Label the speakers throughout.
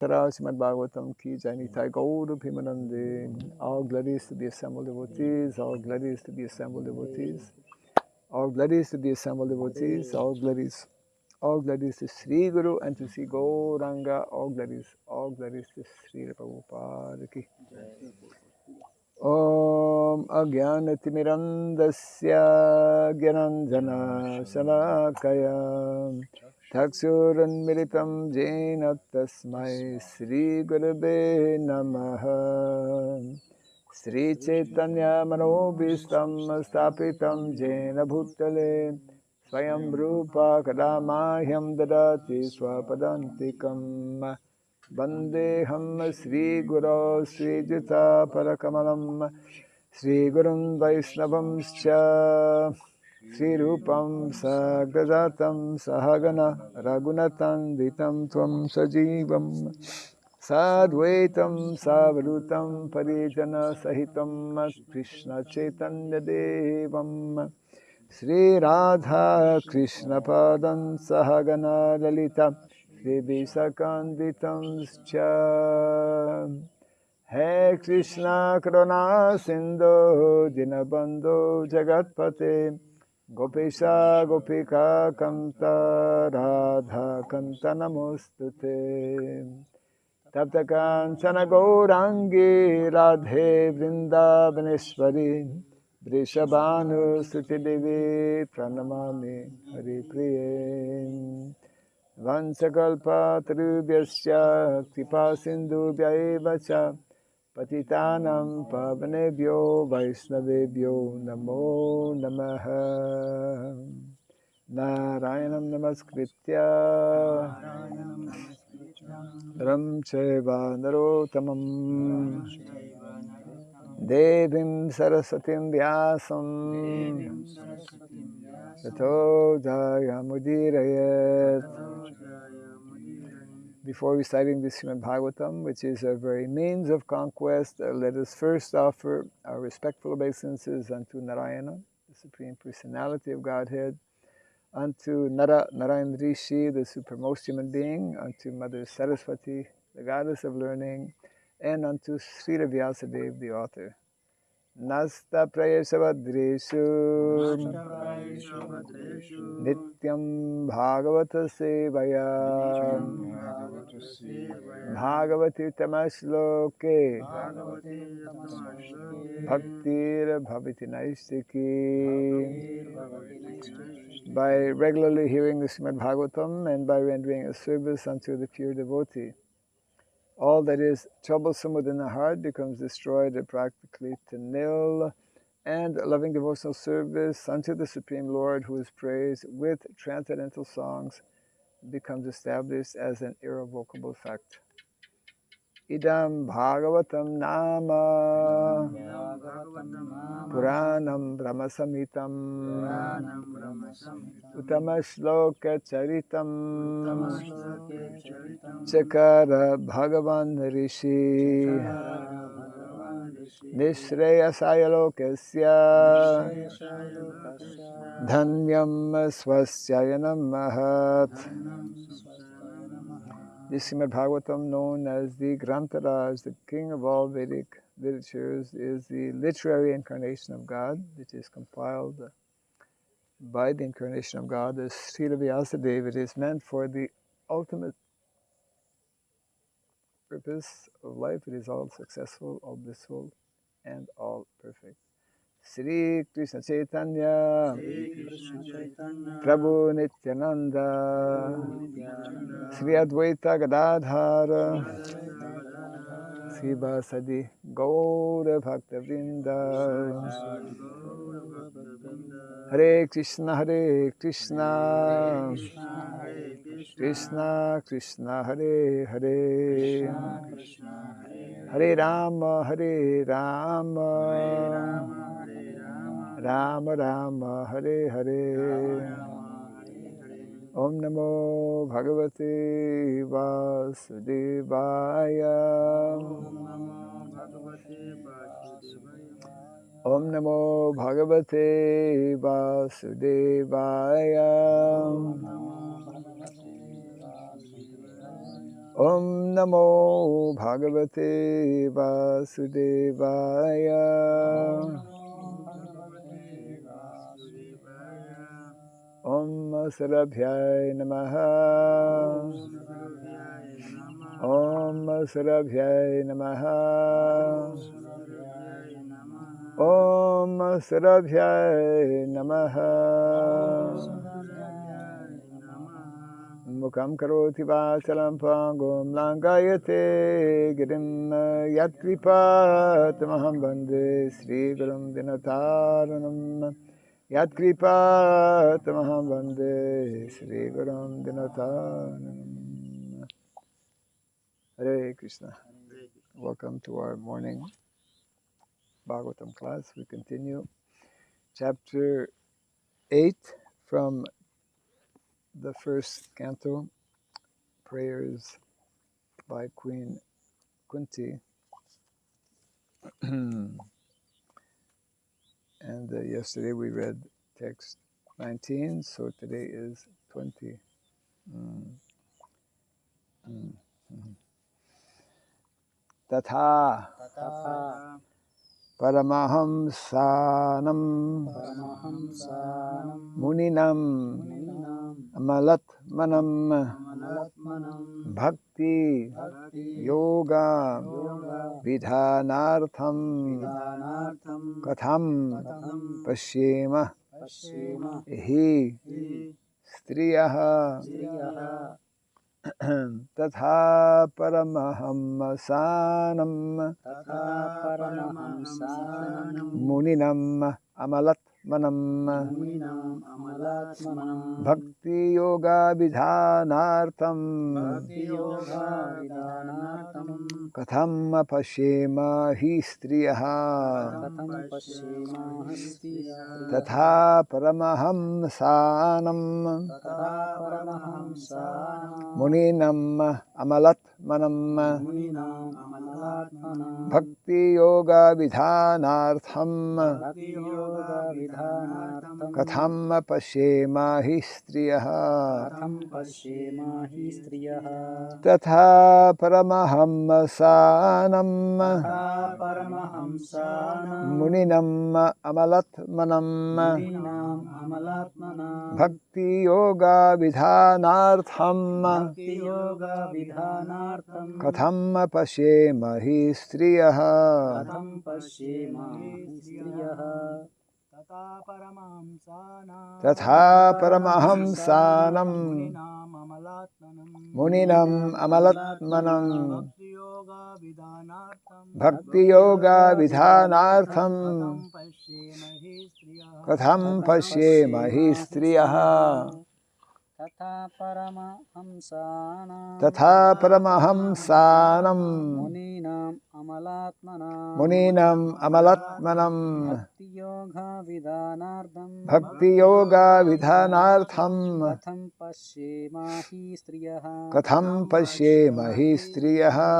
Speaker 1: Srimad bhagavatam ki jai. Nitai Gaura Bhimanande. All glories to the assembled devotees, all glories to the assembled devotees, all glories to the assembled devotees, all glories to Sri Guru and to Sri Gauranga, all glories to Sri Prabhupada ki. Om Agyanatimirandasya Gyananjana Shalakaya Taksuranmilitam Jena Tasmai Sri Gurave Namaha Sri Chaitanya Manobhistam Stapitam Jena Bhutale Swayam Rupa Kadamahyam Dadati Swapadantikam Vandeham Sri Guru Sri Jita Parakamalam Sri Gurum Vaishnavamscha Sri Rupam Sagradatam Sahagana Ragunatan Ditam Tvam Sajivam Sadvaitam Savadutam Parijana Sahitam Krishna Chaitanya Devam Sri Radha Krishna Padam Sahagana Lalita Sri Visakanditam Scha He Krishna Karuna Sindhu Dinabandhu Jagatpate Gopesha Gopika Kanta Radha Kanta Namostute Tapta Kanchana Gaurangi Radhe Vrindavaneshwari Vrishabhanu Suti Devi Pranamami Hari Priye Vansakalpa Tarubhyasya Kripa Sindhubhya eva cha Patitanam Pavanebhyo Vaishnavebhyo Namo Namaha Narayanam Namaskritya Ram Chaiva Narotamam Devim Sarasatim Vyasam Tato Jayamudirayat. Before reciting the Srimad Bhagavatam, which is our very means of conquest, let us first offer our respectful obeisances unto Narayana, the Supreme Personality of Godhead, unto Narayan Rishi, the supermost human being, unto Mother Saraswati, the goddess of learning, and unto Srila Vyasadeva, the author. Nasta Prayeshavadreshu Nityam Bhagavata Sevaya Bhagavati Tamashloke Bhaktir Bhaviti Naistiki. By regularly hearing the Srimad Bhagavatam and by rendering a service unto the pure devotee, all that is troublesome within the heart becomes destroyed practically to nil, and loving devotional service unto the Supreme Lord, who is praised with transcendental songs, becomes established as an irrevocable fact. Idam Bhagavatam Nama Puranam Brahmasamitam Utamashloka Charitam Chakara Bhagavan Rishi Nishreyasaya Lokasya Dhanyam Swasyayanam Mahat. The Srimad Bhagavatam, known as the Grantaraj, the king of all Vedic literatures, is the literary incarnation of God, which is compiled by the incarnation of God as Srila Vyasadeva. It is meant for the ultimate purpose of life. It is all successful, all blissful, and all perfect. Sri Krishna Chaitanya Prabhu Nityananda Sri Advaita Gadadhara Sri Vasadi Gaura Bhakta Vrinda. Hare Krishna Krishna Krishna Hare Hare Hare Rama Rama Rama Hare Hare. Om Namo Bhagavate Vasudevaya. Om Namo Bhagavate Vasudevaya. Om Namo Bhagavate Vasudevaya. Om Sarabhyai Namaha. Om Sarabhyai Namaha. Om Sarabhyai Namaha. Mukam karoti vachalam pangum langayate girim yatkripa tamaham bande Sri Gurum Dinataranam. Yatkripa tamaham bande Sri Gurum Dinataranam. Hare Krishna. Welcome to our morning Bhagavatam class. We continue chapter 8 from the first canto, prayers by Queen Kunti. And yesterday we read text 19, so today is 20. Tatha Paramahamsanam Muninam Amalatmanam Bhakti Yoga Vidhanartham Katham Pashyema Hi Striyaha Tatha Paramahamsanam Muninam Amalatmanam Bhakti Yoga Vidhanartham Katham Pashyema Hi Striyaha Tatha Paramahamsanam Muninam Amalatmanam Bhakti Yoga Vidhanartham Katham Pashyema Hi Striyaha Tatha Paramahamsanam Muninam Amalatmanam Bhakti Yoga Vidhanartham Katham Pashyema Hi Striyaha Tatha Paramahamsanam Muninam Amalatmanam Bhakti Yoga Vidhanartham Katham Pashyema Hi Striyaha Tatha Paramahamsanam Muninam Amalatmanam Bhakti Yoga Vidhanartham Katham Pashyema Hi Striyaha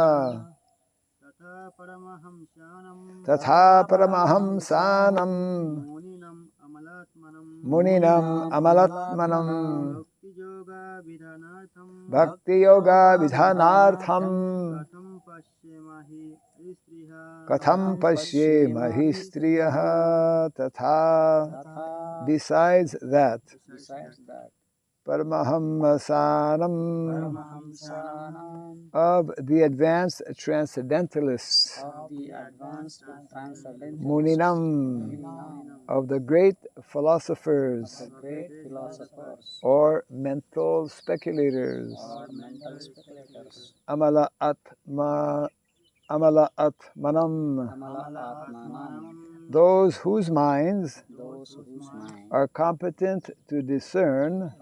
Speaker 1: Tatha Paramahamsanam Muninam Amalatmanam Bhakti Yoga Vidhanartham Katham Pashyema Hi Striyaha Tatha. Besides that, Paramahamsanam of the advanced transcendentalists, Muninam of the great philosophers, or mental speculators, Amala Atmanam, those whose minds are competent to discern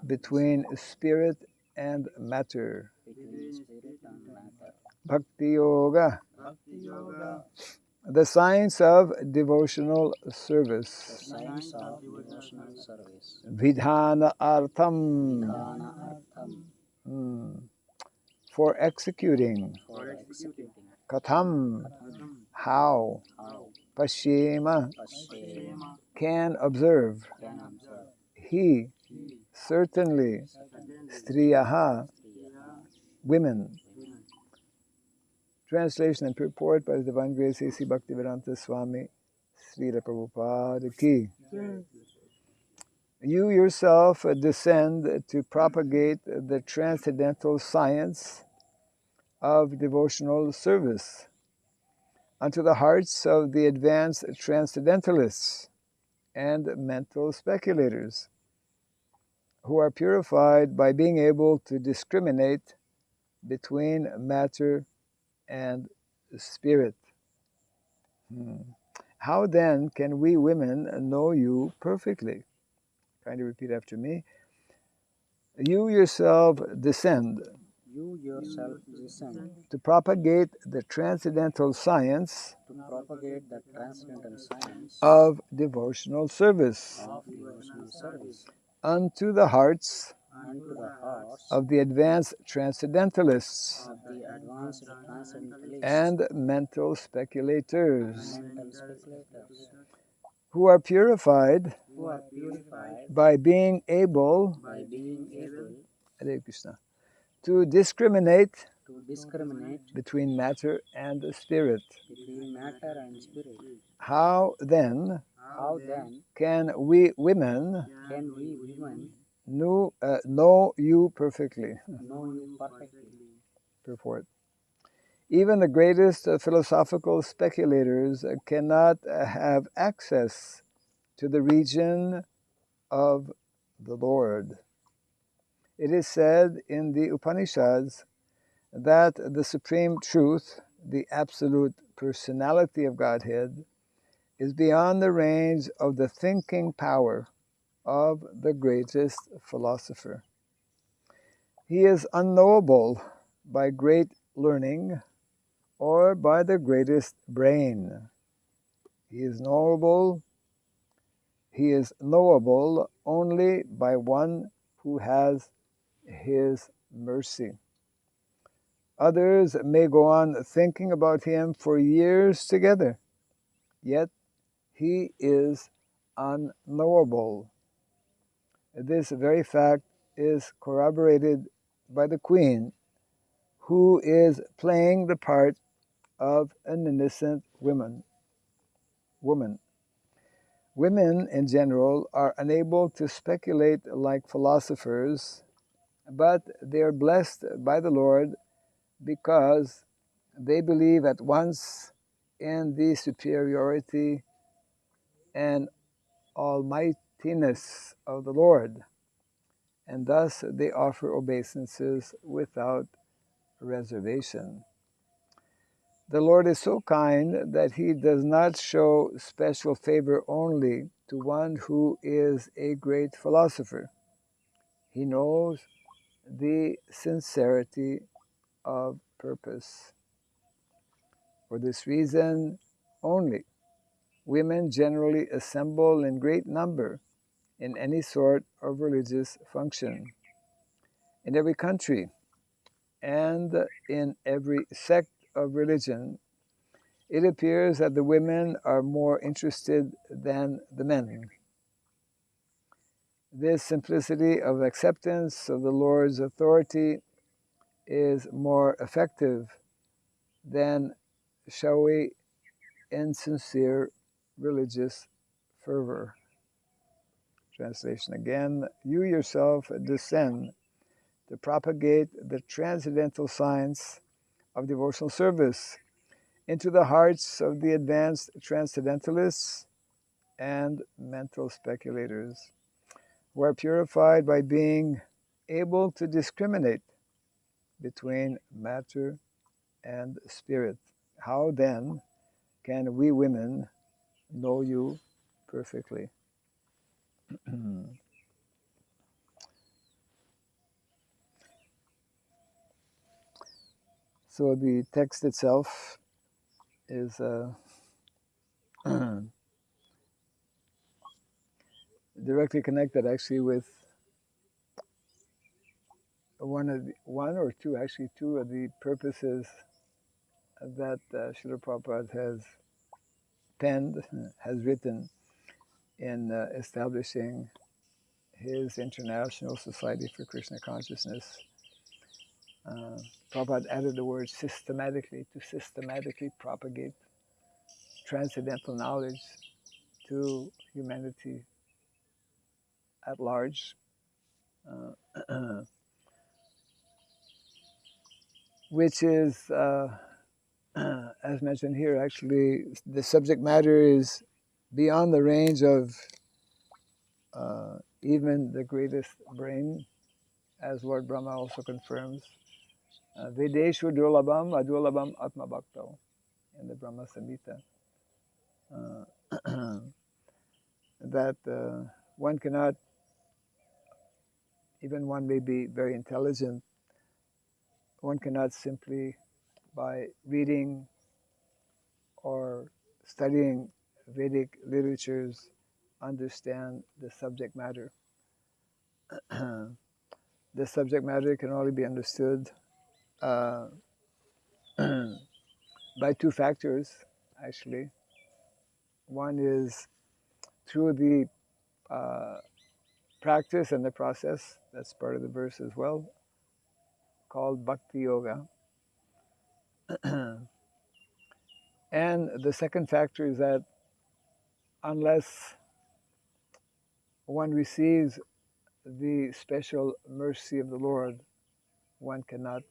Speaker 1: between spirit and matter. Bhakti Yoga, the science of devotional service. Vidhana Artham, for executing. Katham, how. Pashyema, can observe. He, certainly. Striyaha, women. Translation and purport by His Divine Grace A.C. Bhaktivedanta Swami Srila Prabhupada Ki. You yourself descend to propagate the transcendental science of devotional service unto the hearts of the advanced transcendentalists and mental speculators who are purified by being able to discriminate between matter and spirit. How then can we women know you perfectly? Kindly repeat after me. You yourself descend to propagate the transcendental science of devotional service unto the hearts of the advanced transcendentalists and mental speculators who are purified by being able Hare Krishna, to discriminate between matter and spirit. How then can we women know you perfectly? Purport. Even the greatest philosophical speculators cannot have access to the region of the Lord. It is said in the Upanishads that the supreme truth, the absolute personality of Godhead, is beyond the range of the thinking power of the greatest philosopher. He is unknowable by great learning or by the greatest brain. He is knowable only by one who has his mercy. Others may go on thinking about him for years together, yet he is unknowable. This very fact is corroborated by the queen, who is playing the part of an innocent woman. Women in general are unable to speculate like philosophers, but they are blessed by the Lord because they believe at once in the superiority and almightiness of the Lord, and thus they offer obeisances without reservation. The Lord is so kind that He does not show special favor only to one who is a great philosopher. He knows the sincerity of purpose. For this reason only, women generally assemble in great number in any sort of religious function. In every country and in every sect of religion, it appears that the women are more interested than the men. This simplicity of acceptance of the Lord's authority is more effective than showy, insincere religious fervor. Translation again. You yourself descend to propagate the transcendental science of devotional service into the hearts of the advanced transcendentalists and mental speculators, who are purified by being able to discriminate between matter and spirit. How then can we women know you perfectly? So the text itself is directly connected actually with two of the purposes that Srila Prabhupada has written in establishing his International Society for Krishna Consciousness. Prabhupada added the word systematically, to systematically propagate transcendental knowledge to humanity at large, which is, as mentioned here, actually, the subject matter is beyond the range of even the greatest brain, as Lord Brahma also confirms. Vedeshu durlabham adurlabham atma bhakto in the Brahma Samhita. That one cannot, even one may be very intelligent, one cannot simply by reading or studying Vedic literatures understand the subject matter. The subject matter can only be understood by two factors, actually. One is through the practice and the process, that's part of the verse as well, called Bhakti Yoga. And the second factor is that unless one receives the special mercy of the Lord, one cannot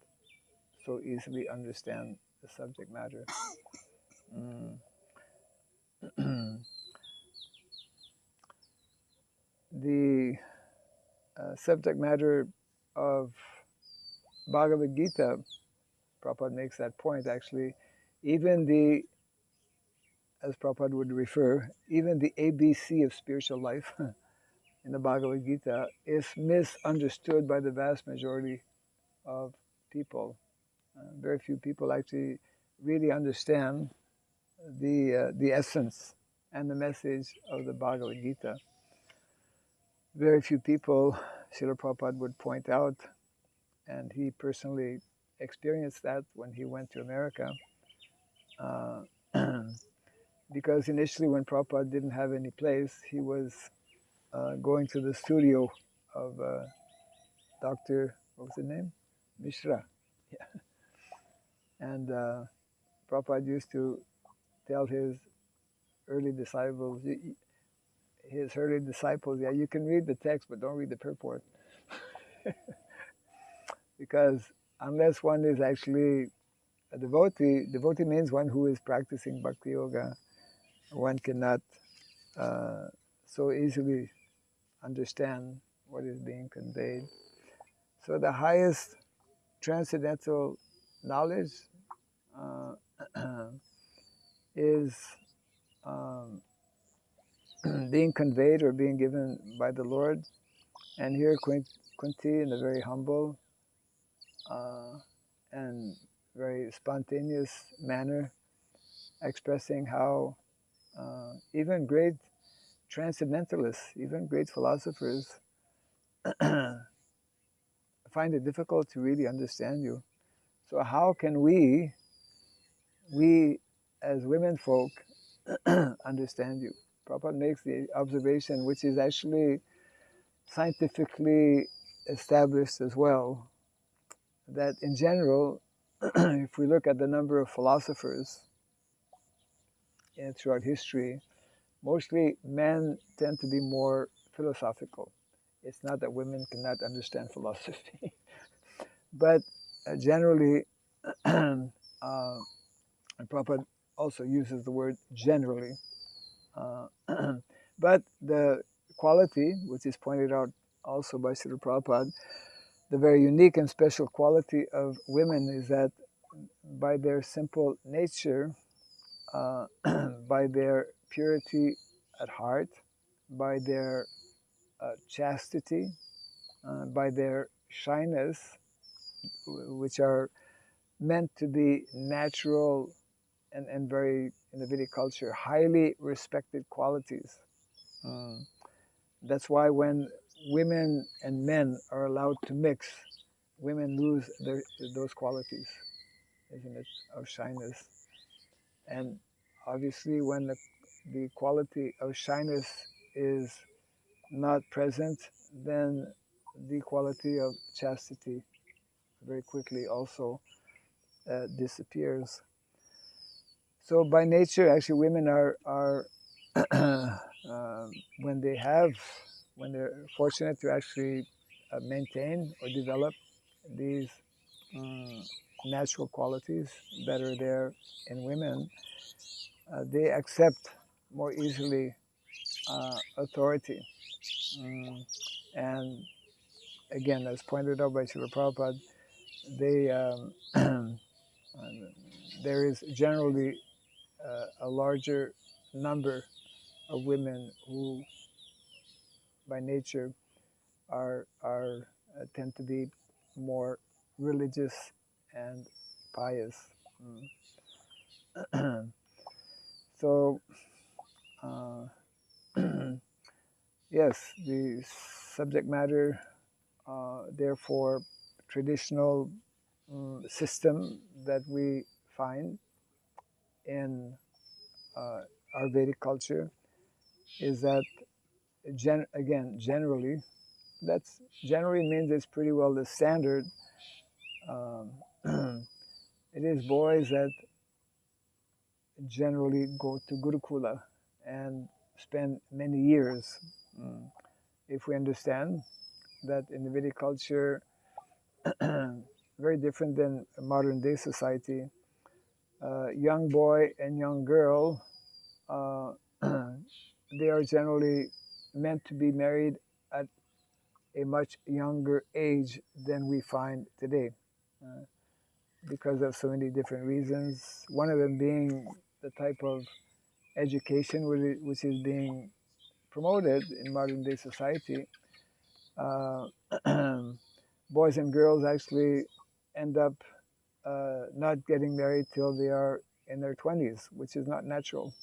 Speaker 1: so easily understand the subject matter. The subject matter of Bhagavad Gita, Prabhupada makes that point actually, even the, as Prabhupada would refer, even the ABC of spiritual life in the Bhagavad Gita is misunderstood by the vast majority of people. Very few people actually really understand the essence and the message of the Bhagavad Gita. Very few people, Srila Prabhupada would point out, and he personally experienced that when he went to America, because initially when Prabhupada didn't have any place, he was going to the studio of Dr. What was his name? Mishra. Yeah. And Prabhupada used to tell his early disciples, yeah, you can read the text, but don't read the purport. Because unless one is actually a devotee means one who is practicing bhakti yoga, one cannot so easily understand what is being conveyed. So the highest transcendental knowledge is being conveyed or being given by the Lord. And here Kunti, in a very humble and very spontaneous manner, expressing how even great transcendentalists, even great philosophers, find it difficult to really understand you. So how can we as women folk, understand you? Prabhupada makes the observation, which is actually scientifically established as well, that in general, if we look at the number of philosophers throughout history, mostly men tend to be more philosophical. It's not that women cannot understand philosophy, but generally, and Prabhupada also uses the word generally, but the quality, which is pointed out also by Srila Prabhupada, the very unique and special quality of women is that by their simple nature, by their purity at heart, by their chastity, by their shyness, which are meant to be natural and very, in the Vedic culture, highly respected qualities. That's why when women and men are allowed to mix, women lose those qualities, isn't it, of shyness. And obviously when the quality of shyness is not present, then the quality of chastity very quickly also disappears. So by nature, actually, women are when they're fortunate to actually maintain or develop these natural qualities that are there in women, they accept more easily authority. And again, as pointed out by Srila Prabhupada, there is generally a larger number of women who, by nature, are tend to be more religious and pious. So, yes, the subject matter, therefore, traditional system that we find in our Vedic culture is that, generally, that's generally means it's pretty well the standard. It is boys that generally go to Gurukula and spend many years. If we understand that in the Vedic culture, very different than modern day society, young boy and young girl, they are generally meant to be married at a much younger age than we find today, because of so many different reasons. One of them being the type of education which is being promoted in modern day society. Boys and girls actually end up not getting married till they are in their 20s, which is not natural.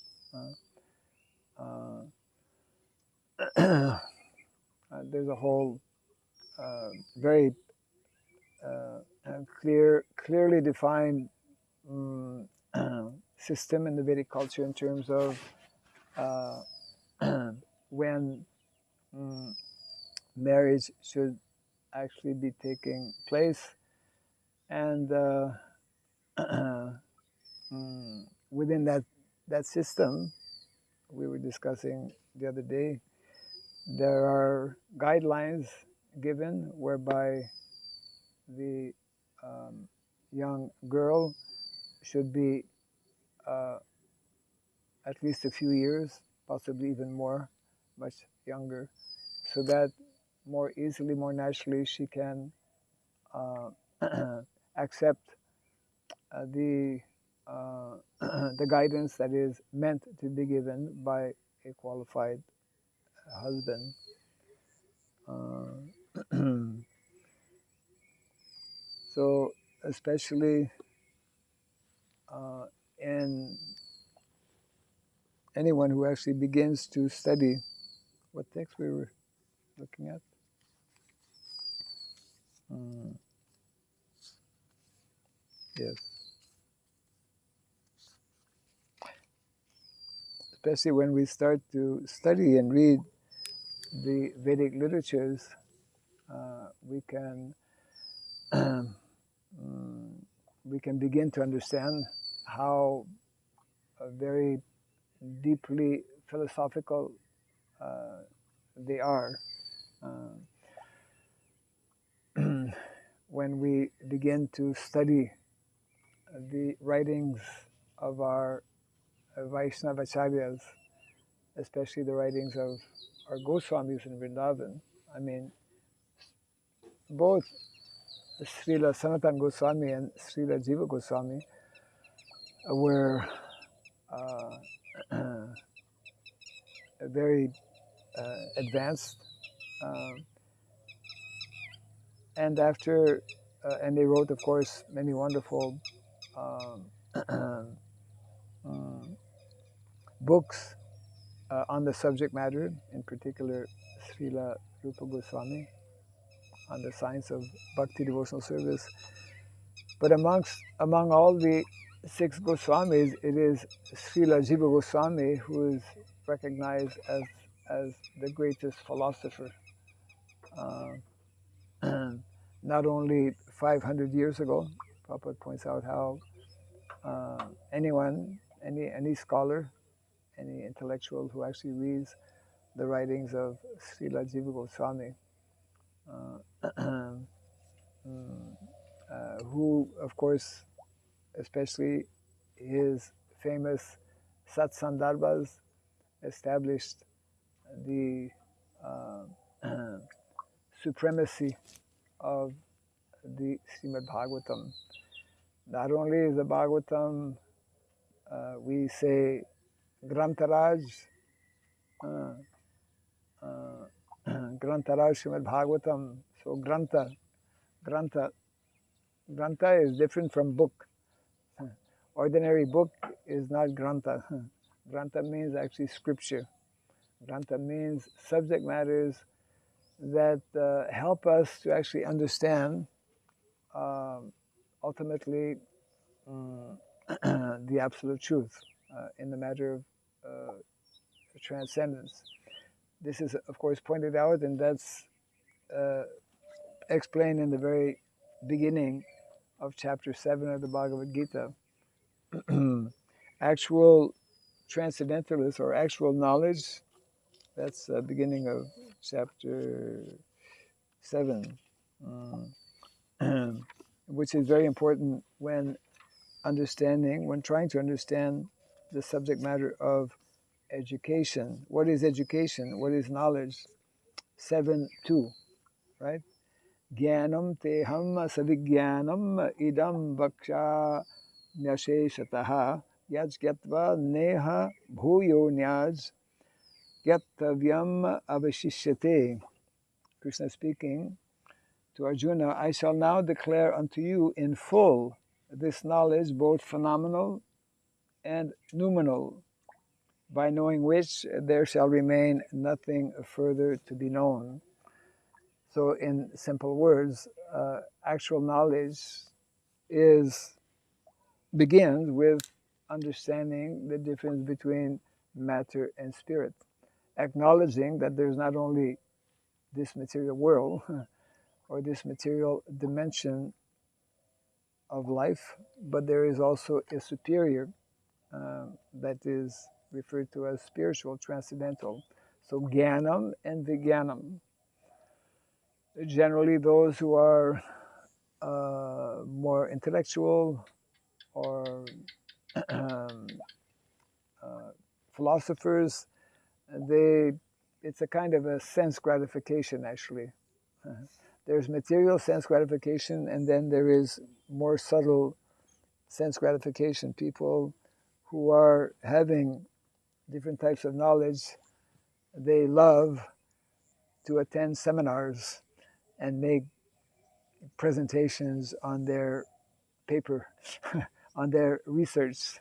Speaker 1: There's a whole very clearly defined system in the Vedic culture in terms of when marriage should actually be taking place, and within that system we were discussing the other day, there are guidelines given whereby the young girl should be at least a few years, possibly even more, much younger, so that more easily, more naturally, she can accept the the guidance that is meant to be given by a qualified husband. So, especially in anyone who actually begins to study, what text we were looking at? Yes. Especially when we start to study and read the Vedic literatures, we can we can begin to understand how very deeply philosophical they are. When we begin to study the writings of our Vaishnavacharyas, especially the writings of our Goswamis in Vrindavan, I mean, both Srila Sanatana Goswami and Srila Jiva Goswami were very advanced, and after and they wrote, of course, many wonderful books on the subject matter, in particular Srila Rupa Goswami on the science of bhakti devotional service. But among all the 6 Goswamis, it is Srila Jiva Goswami who is recognized as the greatest philosopher, not only 500 years ago. Prabhupada points out how anyone, any scholar, any intellectual who actually reads the writings of Srila Jiva Goswami, who, of course, especially his famous Satsandarbhas established the supremacy of the Srimad Bhagavatam. Not only is the Bhagavatam, we say Grantaraj, Grantaraj Srimad Bhagavatam. So Granta is different from book. Ordinary book is not Granta. Granta means actually scripture. Granta means subject matters that help us to actually understand ultimately the absolute truth in the matter of transcendence. This is, of course, pointed out, and that's explained in the very beginning of chapter 7 of the Bhagavad Gita. Actual transcendentalists or actual knowledge, that's the beginning of chapter 7, which is very important when trying to understand the subject matter of education. What is education? What is knowledge? 7.2, right? Jnanam teham savigyanam idam vaksha nyasheshataha yajgyatva neha bhuyo nyaj gyatavyam avashishyate. Krishna speaking to Arjuna, I shall now declare unto you in full this knowledge, both phenomenal and noumenal, by knowing which there shall remain nothing further to be known. So in simple words, actual knowledge begins with understanding the difference between matter and spirit, acknowledging that there's not only this material world or this material dimension of life, but there is also a superior that is referred to as spiritual, transcendental. So Jnanam and Vijnanam. Generally, those who are more intellectual or philosophers, it's a kind of a sense gratification, actually. There's material sense gratification, and then there is more subtle sense gratification. People who are having different types of knowledge, they love to attend seminars and make presentations on their paper, on their research.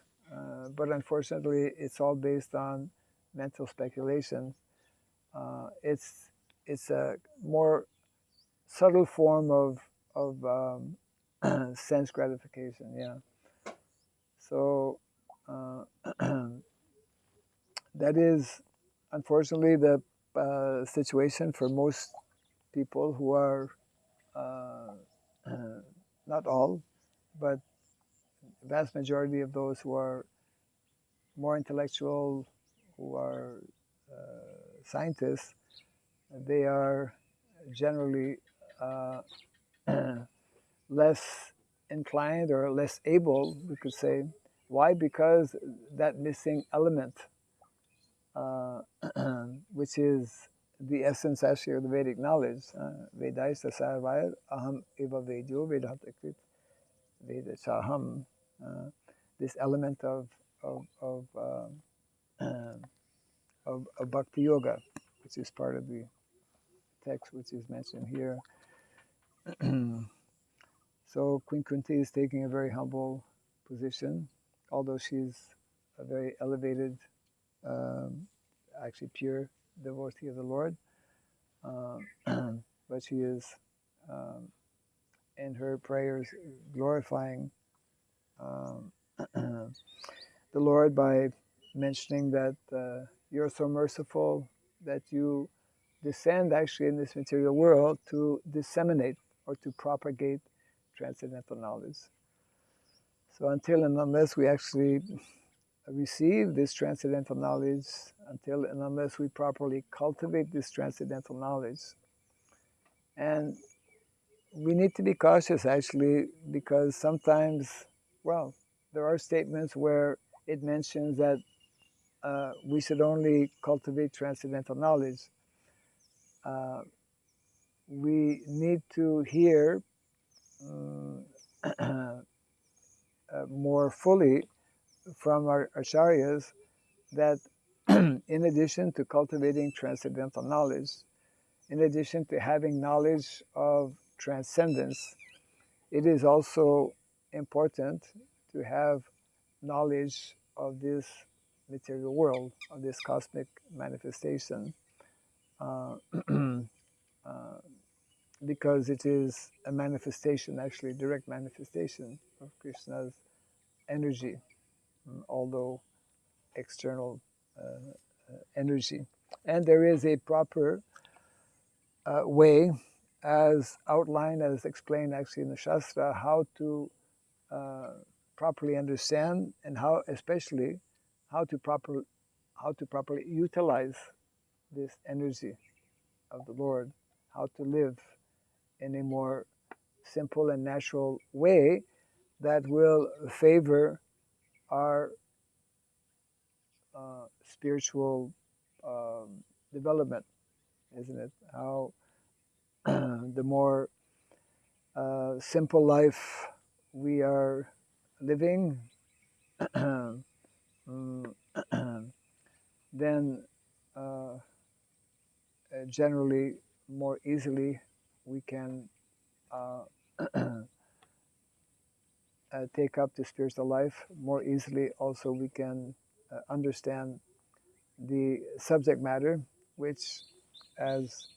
Speaker 1: But unfortunately, it's all based on mental speculation. It's a more subtle form of sense gratification. Yeah. So that is unfortunately the situation for most people who are not all, but the vast majority of those who are more intellectual, who are scientists, they are generally less inclined or less able, we could say. Why? Because that missing element, which is the essence actually of the Vedic knowledge, Vedaisa sarvaya aham eva vedyo vedantakrit veda chaham, this element of bhakti yoga, which is part of the text which is mentioned here. So Queen Kunti is taking a very humble position, although she's a very elevated, actually pure devotee of the Lord. But she is, in her prayers, glorifying the Lord by mentioning that you're so merciful that you descend actually in this material world to disseminate or to propagate transcendental knowledge. So until and unless we actually receive this transcendental knowledge, until and unless we properly cultivate this transcendental knowledge, and we need to be cautious actually, because sometimes, well, there are statements where it mentions that we should only cultivate transcendental knowledge. We need to hear more fully from our acharyas that in addition to cultivating transcendental knowledge, in addition to having knowledge of transcendence, it is also important to have knowledge of this material world, of this cosmic manifestation, uh, because it is a manifestation, actually, direct manifestation of Krishna's energy, although external energy. And there is a proper way, as outlined, as explained actually in the Shastra, how to properly understand, and how, especially, how to properly utilize this energy of the Lord, how to live in a more simple and natural way that will favor our spiritual development, isn't it? How the more simple life we are living, then generally more easily we can take up the spiritual life. More easily also we can understand the subject matter, which, as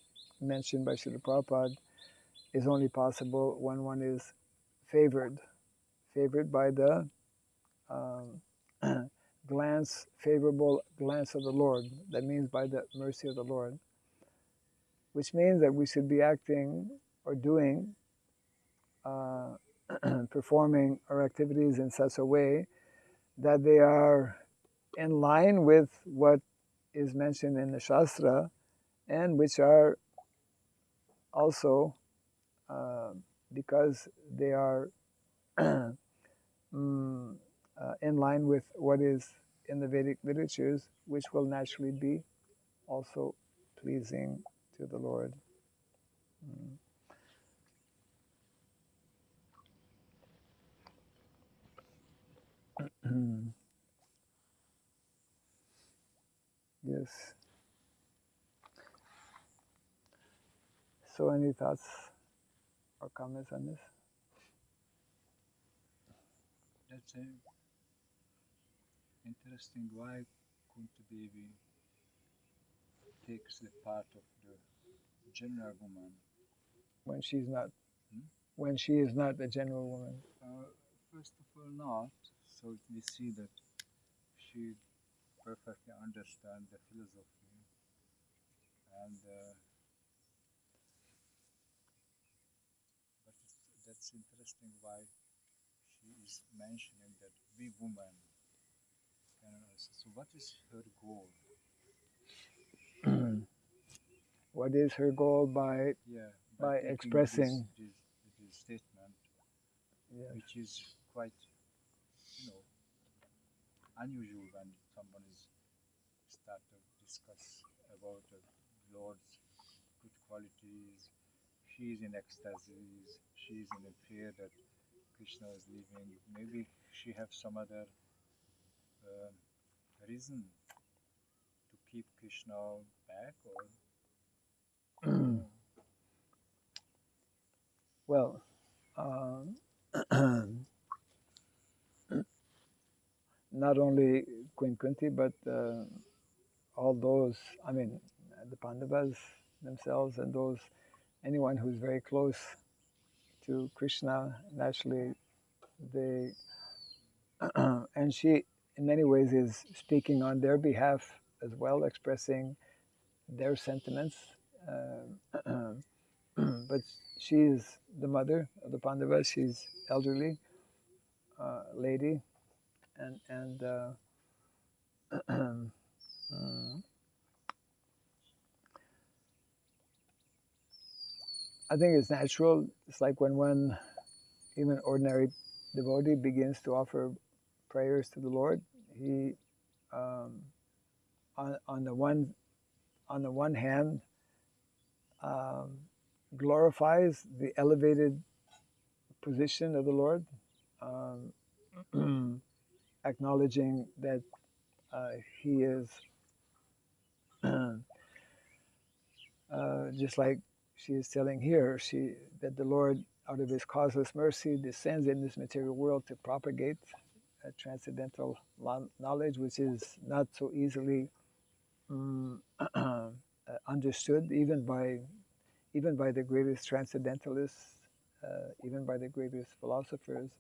Speaker 1: mentioned by Srila Prabhupada, is only possible when one is favored by the um, favorable glance of the Lord. That means by the mercy of the Lord, which means that we should be acting or doing, performing our activities in such a way that they are in line with what is mentioned in the Shastra, and which are also, because they are in line with what is in the Vedic literatures, which will naturally be also pleasing to the Lord. Yes. So, any thoughts or comments on this?
Speaker 2: That's interesting. Why Kunti Devi takes the part of the general woman
Speaker 1: when she's not when she is not the general woman?
Speaker 2: First of all, not. So we see that she perfectly understands the philosophy, and but that's interesting why she is mentioning that we women can also. So what is her goal?
Speaker 1: What is her goal by expressing
Speaker 2: this statement,
Speaker 1: yes,
Speaker 2: which is quite, unusual when someone is start to discuss about the Lord's good qualities. She is in ecstasies. She is in a fear that Krishna is leaving. Maybe she have some other uh, reason to keep Krishna back, or
Speaker 1: well, not only Queen Kunti, but all those, I mean, the Pandavas themselves, and anyone who's very close to Krishna, naturally, they, and she, in many ways, is speaking on their behalf as well, expressing their sentiments. but she is the mother of the Pandavas. She's elderly lady, and I think it's natural. It's like when one, even ordinary devotee, begins to offer prayers to the Lord. He, on the one hand, glorifies the elevated position of the Lord, acknowledging that he is just like she is telling here, that the Lord, out of his causeless mercy, descends in this material world to propagate a transcendental knowledge, which is not so easily understood even by the greatest transcendentalists, even by the greatest philosophers.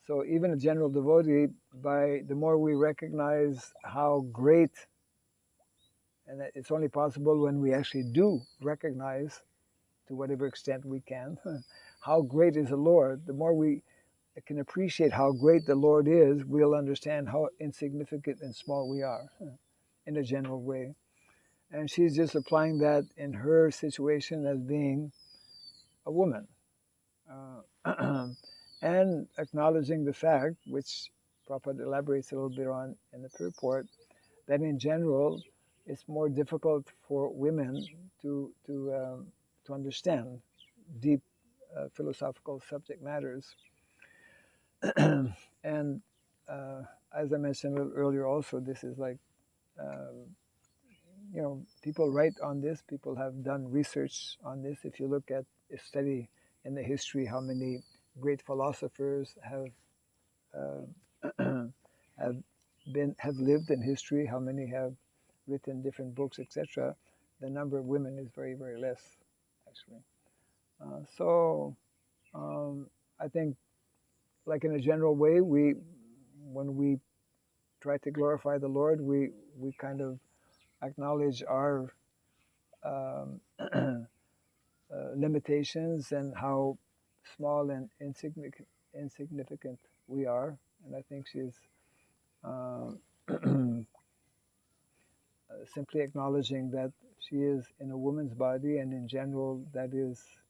Speaker 1: So even a general devotee, by the more we recognize how great, and it's only possible when we actually do recognize, to whatever extent we can, how great is the Lord, the more we can appreciate how great the Lord is, we'll understand how insignificant and small we are in a general way. And she's just applying that in her situation as being a woman. And acknowledging the fact, which Prabhupada elaborates a little bit on in the purport, that in general it's more difficult for women to understand deep philosophical subject matters. And as I mentioned a little earlier, also this is like people write on this. People have done research on this. If you look at a study in the history, how many great philosophers have have lived in history, how many have written different books, etc. The number of women is very, very less, actually. So I think, like in a general way, when we try to glorify the Lord, we kind of acknowledge our limitations and how small and insignificant we are. And I think she's simply acknowledging that she is in a woman's body, and in general, that is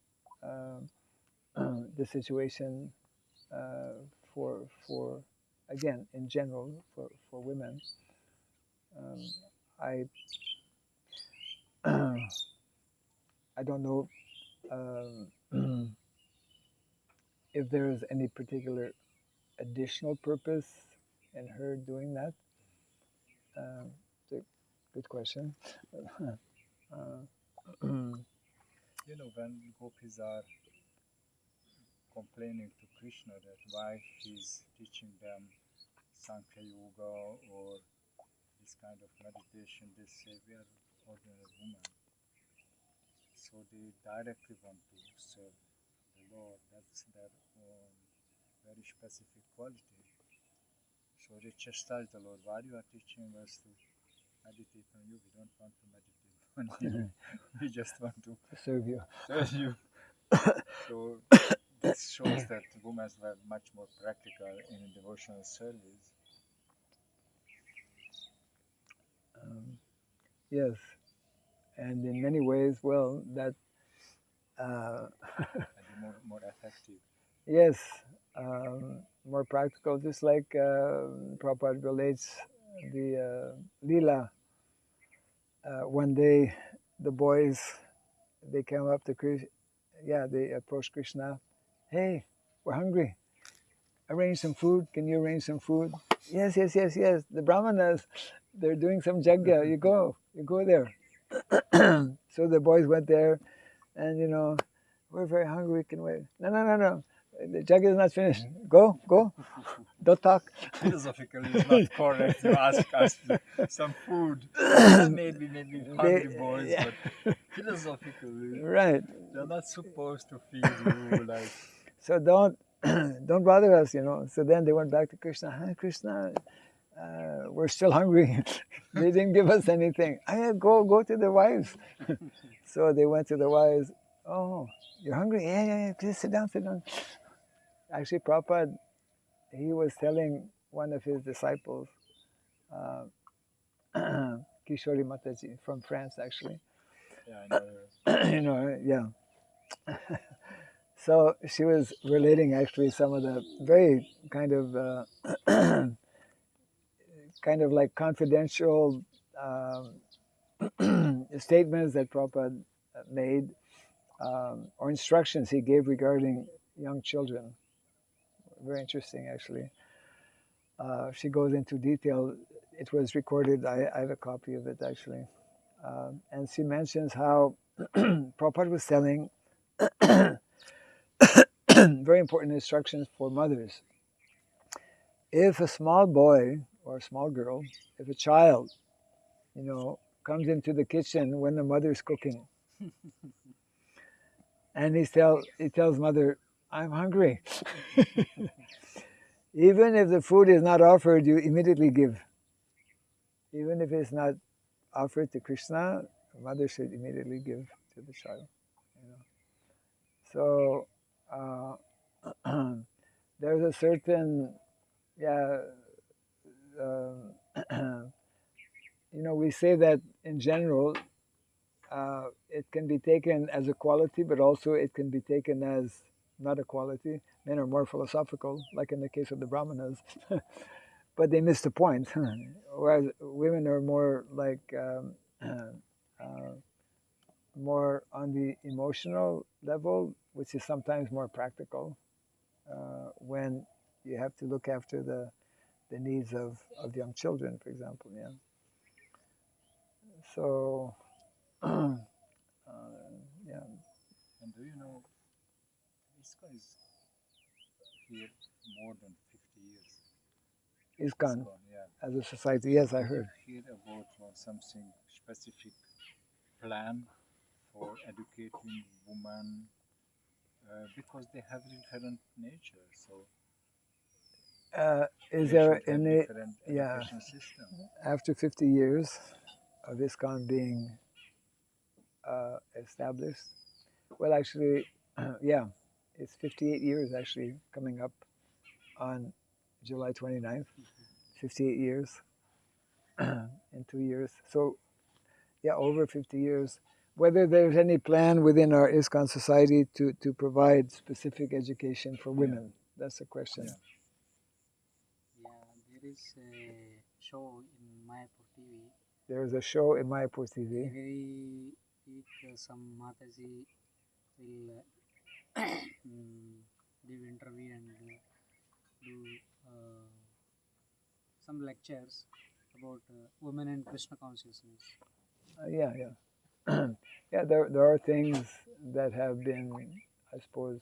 Speaker 1: the situation for again, in general, for women. I I don't know if there is any particular additional purpose in her doing that. It's a good question.
Speaker 2: When gopis are complaining to Krishna that why he's teaching them Sankhya Yoga or this kind of meditation, they say we are ordinary women. So they directly want to serve the Lord. That's their very specific quality. So they chastise the Lord. Why you are teaching us to meditate on you? We don't want to meditate on you. We just want to
Speaker 1: serve you.
Speaker 2: Serve you. So this shows that women were much more practical in devotional service.
Speaker 1: Yes, and in many ways, well, that
Speaker 2: more effective.
Speaker 1: Yes, more practical. Just like Prabhupada relates the Leela. One day, the boys, they came up to Krishna. Yeah, they approached Krishna. Hey, we're hungry. Arrange some food. Can you arrange some food? Yes, yes, yes, yes. The brahmanas, they're doing some jagya. You go there. So the boys went there, and we're very hungry. Can wait. No. The jagya is not finished. Go. Don't talk.
Speaker 2: Philosophically, it's not correct. You ask us some food. Maybe hungry boys, yeah. But philosophically,
Speaker 1: right.
Speaker 2: They're not supposed to feed you like.
Speaker 1: So don't bother us. So then they went back to Krishna. Hi, Krishna. We're still hungry. They didn't give us anything. Go to the wives. So they went to the wives. Oh, you're hungry? Yeah, yeah, yeah. Please sit down, sit down. Actually, Prabhupada, he was telling one of his disciples, uh, Kishori Mataji from France, actually.
Speaker 2: Yeah, I know her.
Speaker 1: You know, yeah. So she was relating actually some of the very kind of like confidential statements that Prabhupada made, or instructions he gave regarding young children. Very interesting, actually. She goes into detail. It was recorded. I have a copy of it, actually. And she mentions how Prabhupada was telling very important instructions for mothers. If a small boy or a small girl, if a child, comes into the kitchen when the mother's cooking, and he tells mother, "I'm hungry." Even if the food is not offered, you immediately give. Even if it's not offered to Krishna, the mother should immediately give to the child. So there's a certain, yeah, we say that in general, it can be taken as a quality, but also it can be taken as not a quality. Men are more philosophical, like in the case of the Brahmanas, but they miss the point. Whereas women are more like more on the emotional level, which is sometimes more practical when you have to look after the needs of young children, for example. Yeah. So, yeah,
Speaker 2: And do you know, ISKCON is here more than 50 years.
Speaker 1: ISKCON
Speaker 2: ISKCON, yeah.
Speaker 1: as a society. Yes, I
Speaker 2: Did you
Speaker 1: heard.
Speaker 2: hear about something specific plan for educating women because they have different nature, so
Speaker 1: Is
Speaker 2: they should
Speaker 1: there
Speaker 2: have
Speaker 1: any,
Speaker 2: different
Speaker 1: yeah,
Speaker 2: education system.
Speaker 1: after 50 years of ISKCON being established? Well, actually, yeah, it's 58 years actually coming up on July 29th. 58 years in 2 years. So, yeah, over 50 years. Whether there's any plan within our ISKCON society to provide specific education for
Speaker 2: Yeah,
Speaker 1: women, that's the question.
Speaker 2: yeah.
Speaker 3: Yeah, there is a show in Mayapur TV.
Speaker 1: There's a show in Mayapur TV.
Speaker 3: Every week, some Mataji will give interview and do some lectures about women and Krishna consciousness.
Speaker 1: Yeah, yeah. Yeah, there are things that have been, I suppose,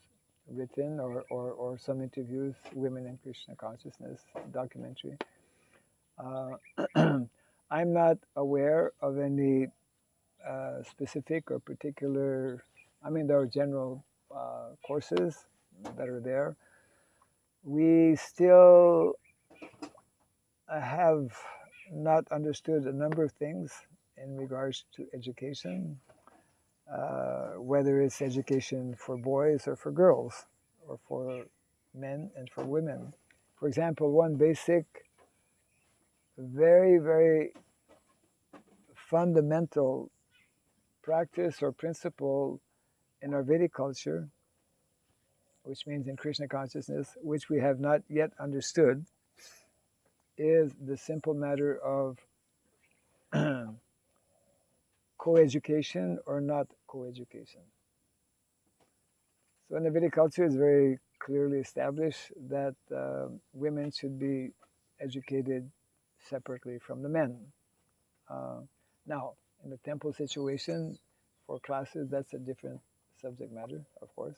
Speaker 1: written or some interviews, Women in Krishna Consciousness documentary. I'm not aware of any specific or particular, I mean, there are general courses that are there. We still have not understood a number of things in regards to education, whether it's education for boys or for girls, or for men and for women. For example, one basic, very, very fundamental practice or principle in our Vedic culture, which means in Krishna consciousness, which we have not yet understood, is the simple matter of co-education or not co-education. So in the Vedic culture, it's very clearly established that women should be educated separately from the men. Uh, Now, in the temple situation, for classes, that's a different subject matter, of course.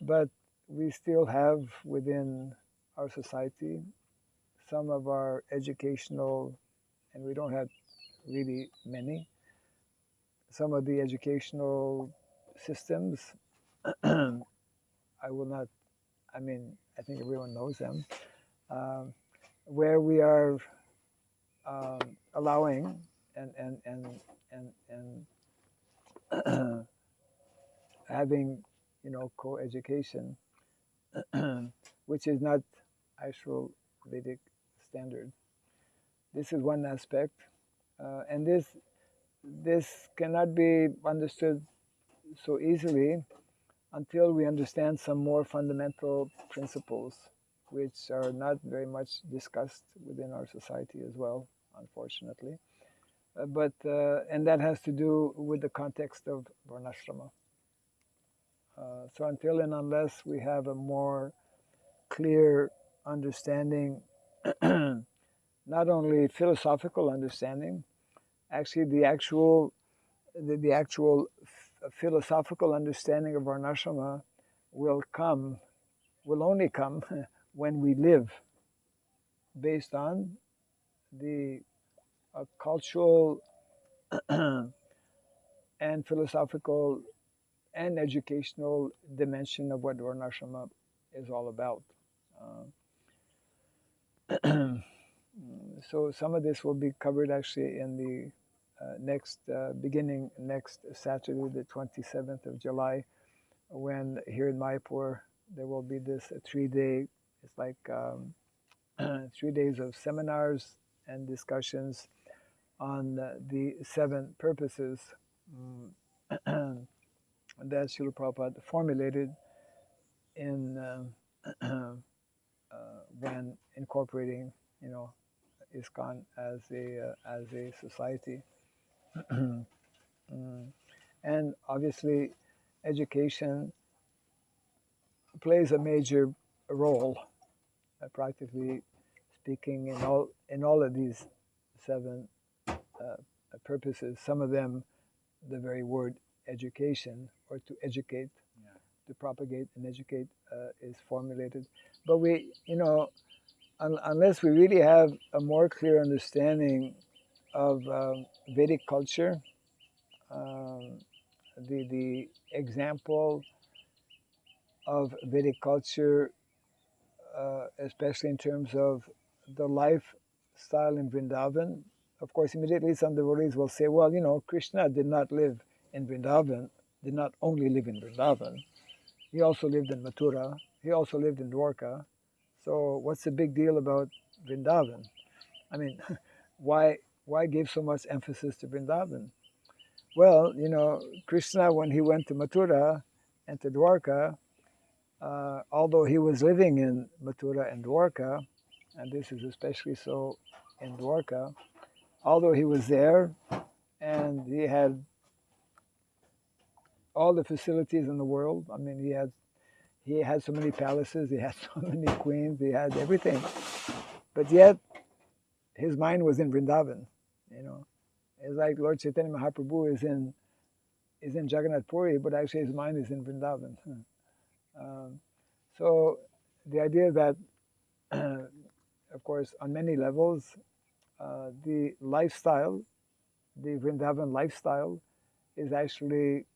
Speaker 1: But we still have within our society some of our educational, and we don't have really many, some of the educational systems. I will not, I mean, I think everyone knows them, um, where we are allowing and having, co-education, which is not actual Vedic standard. This is one aspect, and this cannot be understood so easily until we understand some more fundamental principles, which are not very much discussed within our society as well, unfortunately. And that has to do with the context of varnashrama. So until and unless we have a more clear understanding, not only philosophical understanding, actually the actual philosophical understanding of varnashrama will only come when we live based on the cultural and philosophical and educational dimension of what varnashrama is all about. So some of this will be covered actually in the beginning next Saturday, the 27th of July, when here in Mayapur there will be this 3-day, it's like 3 days of seminars and discussions on the 7 purposes that Srila Prabhupada formulated in when incorporating, ISKCON as a society. And obviously, education plays a major role, practically speaking, in all of these 7 purposes. Some of them, the very word education, or to educate, to propagate and educate, is formulated. But we, unless we really have a more clear understanding of Vedic culture, the example of Vedic culture, especially in terms of the lifestyle in Vrindavan. Of course, immediately some devotees will say, well, Krishna did not live in Vrindavan, did not only live in Vrindavan. He also lived in Mathura. He also lived in Dwarka. So what's the big deal about Vrindavan? I mean, why give so much emphasis to Vrindavan? Well, Krishna, when he went to Mathura and to Dwarka, although he was living in Mathura and Dwarka, and this is especially so in Dwarka, although he was there and he had all the facilities in the world. I mean, he had so many palaces, he had so many queens, he had everything. But yet, his mind was in Vrindavan. It's like Lord Chaitanya Mahaprabhu is in Jagannath Puri, but actually his mind is in Vrindavan. So the idea that, of course, on many levels, the lifestyle, the Vrindavan lifestyle, is actually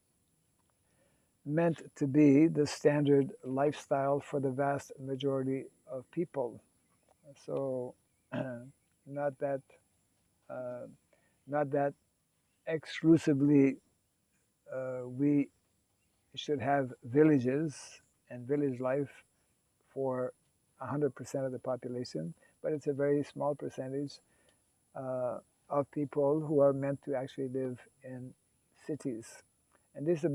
Speaker 1: meant to be the standard lifestyle for the vast majority of people. So, not that exclusively we should have villages and village life for 100% of the population, but it's a very small percentage of people who are meant to actually live in cities. And this is a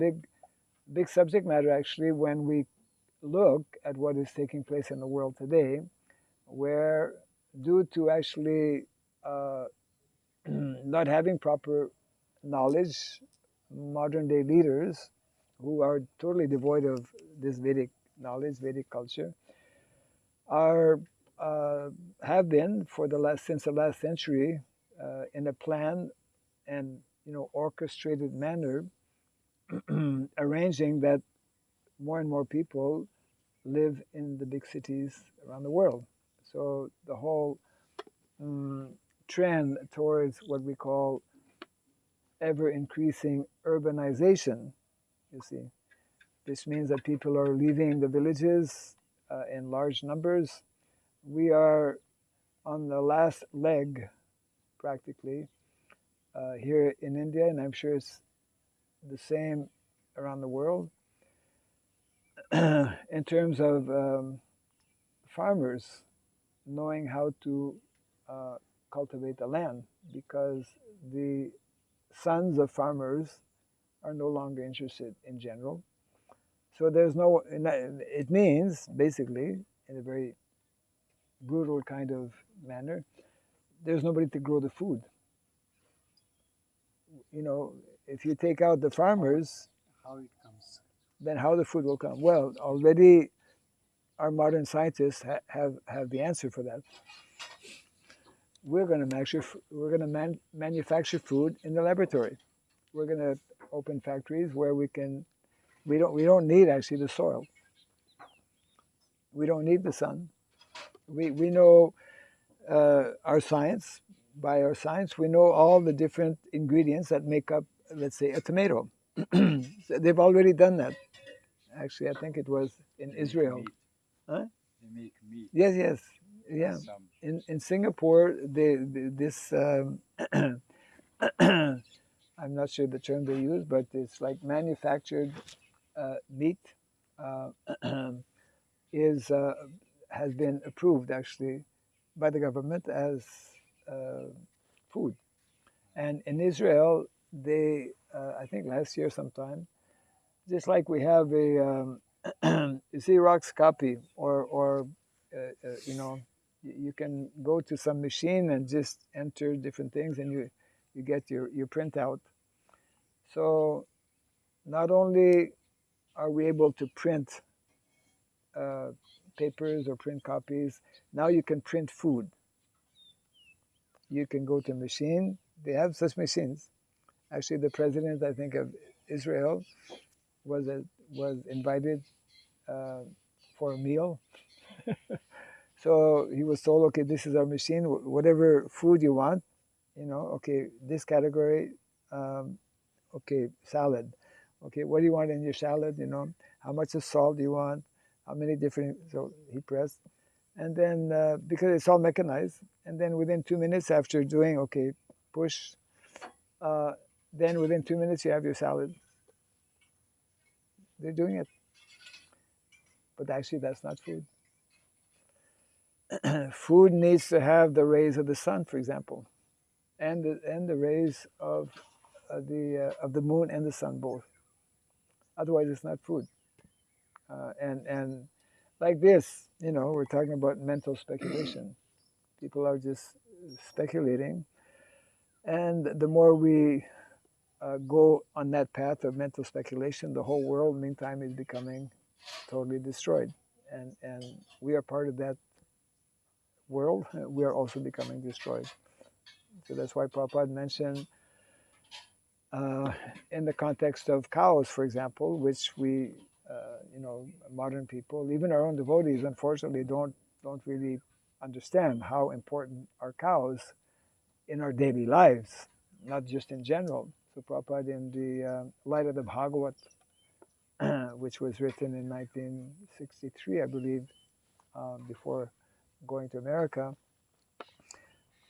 Speaker 1: big subject matter actually when we look at what is taking place in the world today, where due to actually not having proper knowledge, modern day leaders who are totally devoid of this Vedic knowledge, Vedic culture, are have been since the last century in a planned and orchestrated manner arranging that more and more people live in the big cities around the world. So the whole trend towards what we call ever increasing urbanization, you see. This means that people are leaving the villages in large numbers. We are on the last leg, practically, here in India, and I'm sure it's the same around the world, in terms of farmers knowing how to cultivate the land, because the sons of farmers are no longer interested in general. So there's no, it means basically, in a very brutal kind of manner, there's nobody to grow the food. You know, if you take out the farmers,
Speaker 3: How it comes?
Speaker 1: then how the food will come? Well, already our modern scientists have the answer for that. We're going to manufacture food in the laboratory. We're going to open factories where we don't need actually the soil. We don't need the sun. We know our science. By our science, we know all the different ingredients that make up, let's say, a tomato. So they've already done that. Actually, I think it was in Israel.
Speaker 2: Meat.
Speaker 1: Huh?
Speaker 2: They make meat.
Speaker 1: Yes, yeah. In Singapore, this I'm not sure the term they use, but it's like manufactured meat uh, is has been approved actually by the government as food. And in Israel, they I think last year sometime, just like we have a Xerox copy, or you know, you can go to some machine and just enter different things, and you get your printout. So not only are we able to print uh, papers or print copies, now you can print food. You can go to a machine. They have such machines. Actually, the president, I think, of Israel was was invited uh, for a meal. So he was told, okay, this is our machine. Whatever food you want, you know, okay, this category, okay, salad. Okay, what do you want in your salad? You know, how much of salt do you want? How many different? So he pressed, and then because it's all mechanized, and then within 2 minutes after doing okay, push, uh, then within 2 minutes you have your salad. They're doing it, but actually that's not food. Food needs to have the rays of the sun, for example, and the rays of the moon and the sun both. Otherwise, it's not food. And like this, you know, we're talking about mental speculation. People are just speculating, and the more we go on that path of mental speculation, the whole world, meantime, is becoming totally destroyed, and we are part of that world. We are also becoming destroyed. So that's why Prabhupada mentioned in the context of cows, for example, which we, you know, modern people, even our own devotees, unfortunately, don't really understand how important are cows in our daily lives, not just in general. So Prabhupada, in the light of the Bhagavat, which was written in 1963, I believe, before going to America,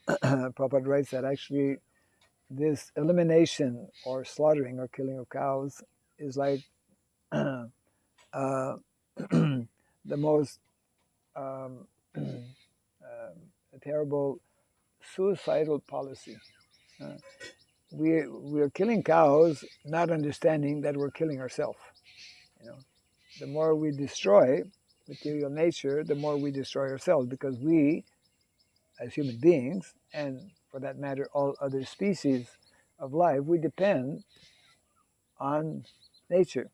Speaker 1: Prabhupada writes that actually this elimination or slaughtering or killing of cows is like the most terrible suicidal policy. We are killing cows, not understanding that we're killing ourselves. You know, the more we destroy material nature, the more we destroy ourselves, because we, as human beings, and for that matter, all other species of life, we depend on nature,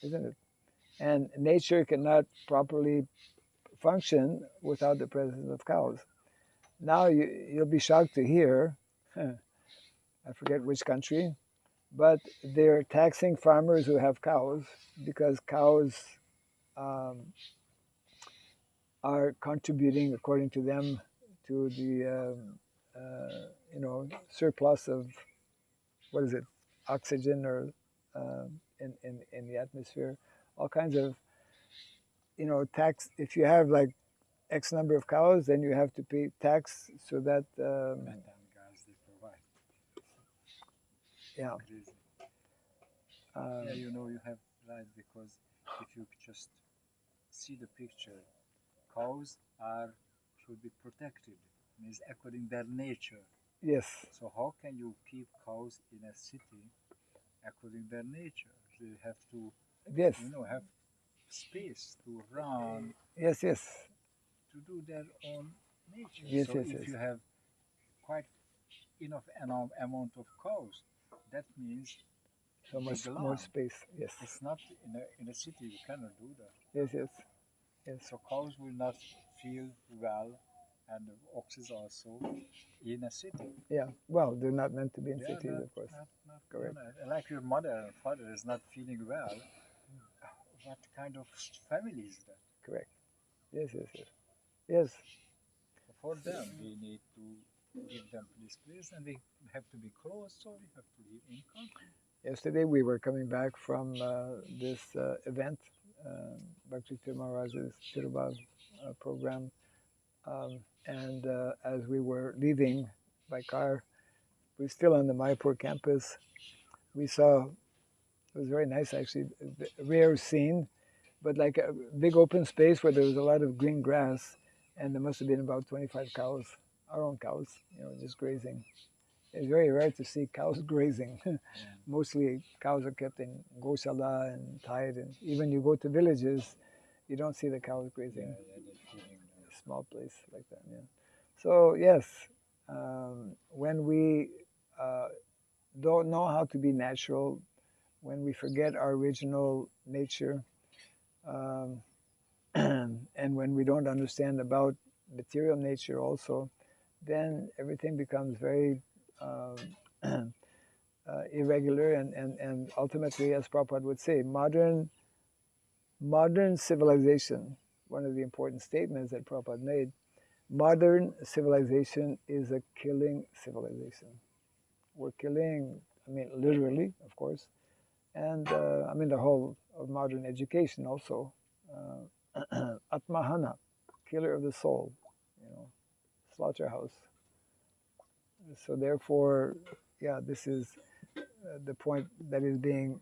Speaker 1: isn't it? And nature cannot properly function without the presence of cows. Now you'll be shocked to hear, I forget which country, but they're taxing farmers who have cows because cows um, are contributing, according to them, to the you know, surplus of, what is it, oxygen, or in the atmosphere, all kinds of, you know, tax. If you have like X number of cows, then you have to pay tax so that
Speaker 2: Methane gas they provide.
Speaker 1: yeah.
Speaker 2: Crazy.
Speaker 1: Um,
Speaker 2: Yeah, you know, you have right, because if you just see the picture, cows should be protected, means according their nature.
Speaker 1: Yes.
Speaker 2: So how can you keep cows in a city according their nature? They have to,
Speaker 1: Yes.
Speaker 2: have space to run,
Speaker 1: Yes. Yes.
Speaker 2: to do their own nature.
Speaker 1: Yes.
Speaker 2: So
Speaker 1: Yes.
Speaker 2: if
Speaker 1: Yes.
Speaker 2: you have quite enough amount of cows, that means
Speaker 1: So much
Speaker 2: big
Speaker 1: more
Speaker 2: land.
Speaker 1: space. Yes.
Speaker 2: It's not in a city. You cannot do that.
Speaker 1: Yes. Yes. Yes.
Speaker 2: So cows will not feel well, and the oxes also in a city.
Speaker 1: Yeah. Well, they're not meant to be in
Speaker 2: They are
Speaker 1: cities,
Speaker 2: not,
Speaker 1: of course.
Speaker 2: not
Speaker 1: Correct.
Speaker 2: like your mother and father is not feeling well. What kind of family is that?
Speaker 1: Correct. Yes. Yes. Yes. Yes.
Speaker 2: So for them, we need to give them this place, and we have to be close, so we have to live in country.
Speaker 1: Yesterday we were coming back from this event, Bhakti Maharaj's Tirubhav program, and as we were leaving by car, we were still on the Mayapur campus. We saw, it was very nice actually, a rare scene, but like a big open space where there was a lot of green grass, and there must have been about 25 cows, our own cows, just grazing. It's very rare to see cows grazing. Mostly cows are kept in gosala and tied, and even you go to villages, you don't see the cows grazing.
Speaker 2: Yeah, they're feeding them.
Speaker 1: A small place like that, yeah. So yes, when we don't know how to be natural, when we forget our original nature, and when we don't understand about material nature also, then everything becomes very irregular, and ultimately, as Prabhupada would say, modern civilization, one of the important statements that Prabhupada made, modern civilization is a killing civilization. We're killing, literally, of course, and the whole of modern education also. Atmahana, killer of the soul, slaughterhouse. So therefore, yeah, this is the point that is being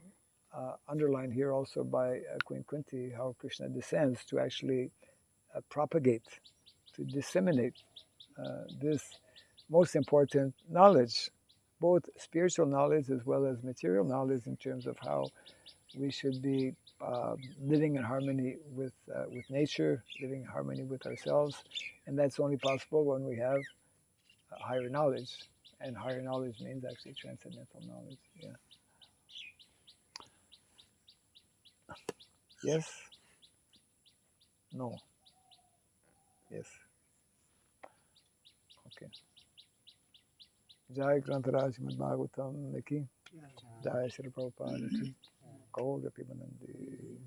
Speaker 1: underlined here also by Queen Kunti, how Krishna descends to actually propagate, to disseminate this most important knowledge, both spiritual knowledge as well as material knowledge, in terms of how we should be living in harmony with nature, living in harmony with ourselves, and that's only possible when we have higher knowledge, and higher knowledge means actually transcendental knowledge. Yeah. Yes. No. Yes. Okay. Jai Grantaraj Srimad Bhagavatam Niki. Jai Shri Prabhupada Niki. Gaur Gapimanandi.